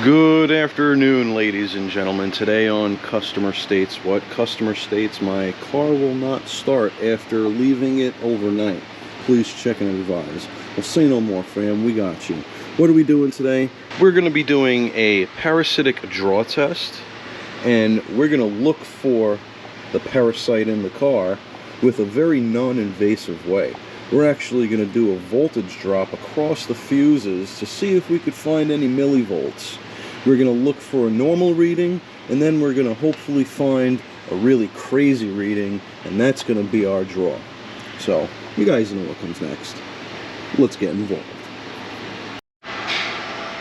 Good afternoon, ladies and gentlemen. Today on Customer States What? Customer states my car will not start after leaving it overnight. Please check and advise. Well, say no more, fam. We got you. What are we doing today? We're going to be doing a parasitic draw test, and we're going to look for the parasite in the car with a very non-invasive way. We're actually going to do a voltage drop across the fuses to see if we could find any millivolts. We're going to look for a normal reading, and then we're going to hopefully find a really crazy reading, and that's going to be our draw. So, you guys know what comes next. Let's get involved.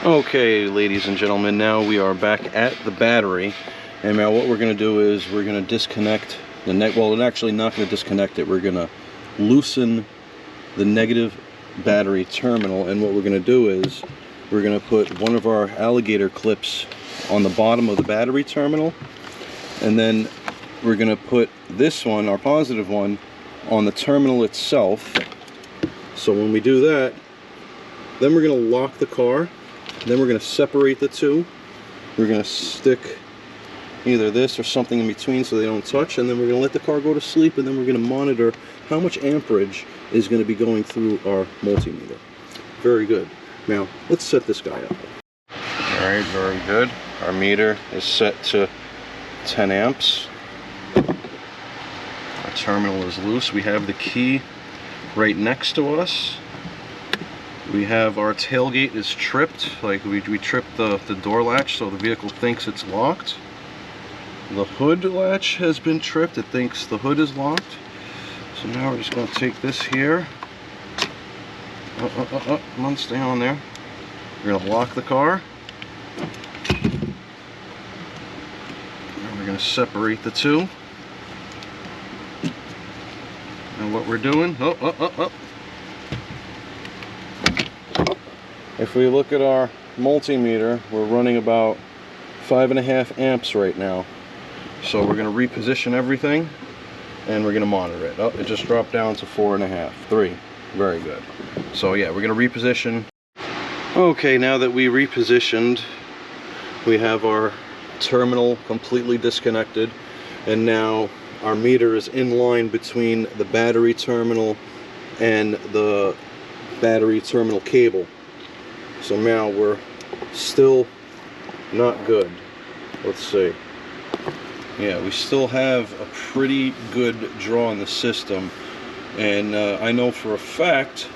Okay, ladies and gentlemen, now we are back at the battery, and now what we're going to do is we're going to disconnect the well, we're actually not going to disconnect it. We're going to loosen the negative battery terminal, and what we're going to do is we're going to put one of our alligator clips on the bottom of the battery terminal, and then we're going to put this one, our positive one, on the terminal itself. So when we do that, then we're going to lock the car, then we're going to separate the two. We're going to stick either this or something in between so they don't touch, and then we're going to let the car go to sleep, and then we're going to monitor how much amperage is going to be going through our multimeter. Very good. Now, let's set this guy up. Alright, very good. Our meter is set to 10 amps. Our terminal is loose. We have the key right next to us. We have our tailgate is tripped. Like we tripped the door latch so the vehicle thinks it's locked. The hood latch has been tripped. It thinks the hood is locked. So now we're just going to take this here. Come on, stay on there. We're going to lock the car. And we're going to separate the two. And what we're doing, if we look at our multimeter, we're running about 5.5 amps right now. So we're going to reposition everything, and we're going to monitor it. Oh, it just dropped down to 4.5, 3. Very good. So yeah, we're going to reposition. Okay, now that we repositioned, we have our terminal completely disconnected, and now our meter is in line between the battery terminal and the battery terminal cable. So now we're still not good. Let's see. Yeah, we still have a pretty good draw in the system, and I know for a fact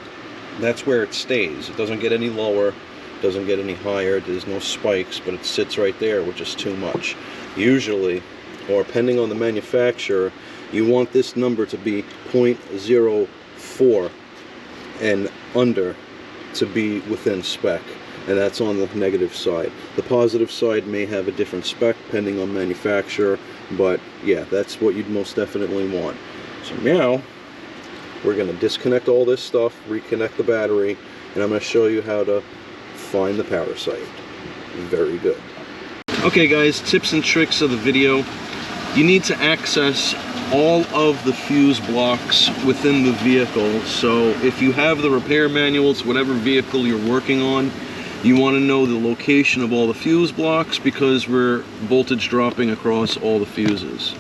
that's where it stays. It doesn't get any lower, doesn't get any higher, there's no spikes, but it sits right there, which is too much. Usually, or depending on the manufacturer, you want this number to be 0.04 and under to be within spec, and that's on the negative side. The positive side may have a different spec depending on manufacturer, but yeah, that's what you'd most definitely want. So now we're going to disconnect all this stuff, reconnect the battery, and I'm going to show you how to find the parasite. Very good. Okay guys, tips and tricks of the video. You need to access all of the fuse blocks within the vehicle. So if you have the repair manuals, whatever vehicle you're working on, you want to know the location of all the fuse blocks because we're voltage dropping across all the fuses.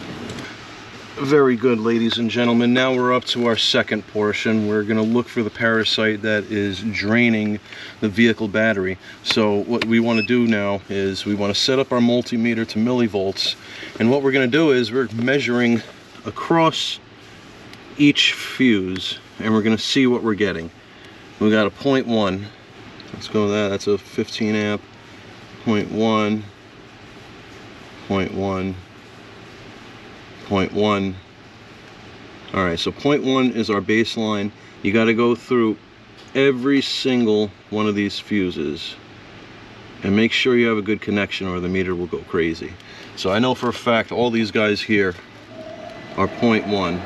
Very good, ladies and gentlemen. Now we're up to our second portion. We're going to look for the parasite that is draining the vehicle battery. So what we want to do now is we want to set up our multimeter to millivolts, and what we're going to do is we're measuring across each fuse, and we're going to see what we're getting. We got a 0.1. Let's go with that. That's a 15 amp. 0.1. 0.1. 0.1. Alright, so 0.1 is our baseline. You got to go through every single one of these fuses and make sure you have a good connection or the meter will go crazy. So I know for a fact all these guys here are 0.1.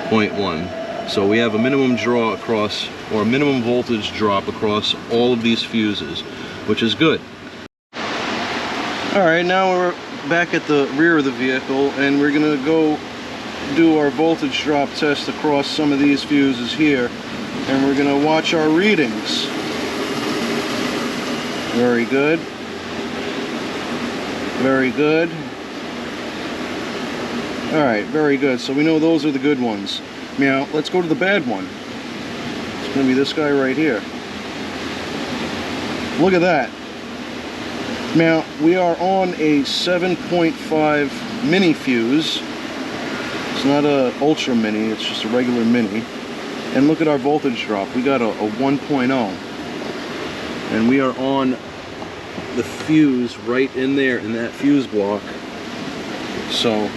0.1. So we have a minimum draw across, or a minimum voltage drop across all of these fuses, which is good. Alright, now we're back at the rear of the vehicle, and we're going to go do our voltage drop test across some of these fuses here, and we're going to watch our readings. Very good. Very good. Alright, very good. So we know those are the good ones. Now, let's go to the bad one. It's going to be this guy right here. Look at that. Now, we are on a 7.5 mini fuse. It's not a ultra mini, it's just a regular mini. And look at our voltage drop. We got a 1.0. And we are on the fuse right in there in that fuse block. So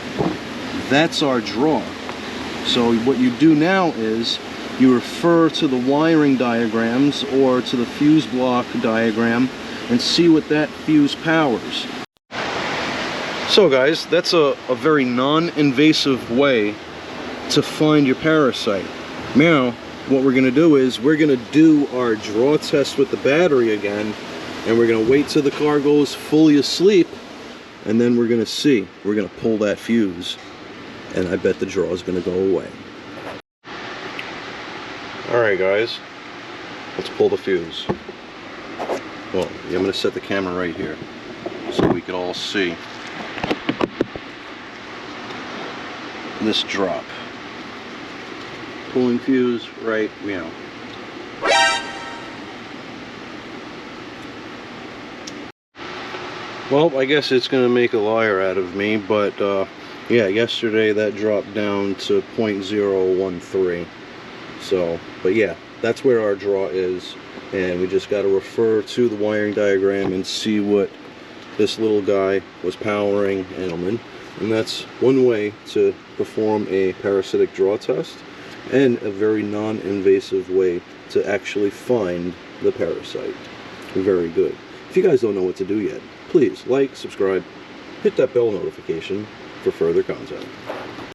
that's our draw. So what you do now is you refer to the wiring diagrams or to the fuse block diagram and see what that fuse powers. So guys, that's a very non-invasive way to find your parasite. Now, what we're going to do is we're going to do our draw test with the battery again, and we're going to wait till the car goes fully asleep, and then we're going to see. We're going to pull that fuse, and I bet the draw is going to go away. Alright guys, let's pull the fuse. Well, I'm going to set the camera right here so we can all see this drop. Pulling fuse right now. Well, I guess it's going to make a liar out of me, but yeah, yesterday that dropped down to 0.013. So, but yeah, that's where our draw is, and we just got to refer to the wiring diagram and see what this little guy was powering, and that's one way to perform a parasitic draw test, and a very non-invasive way to actually find the parasite. Very good. If you guys don't know what to do yet, please like, subscribe, hit that bell notification for further content.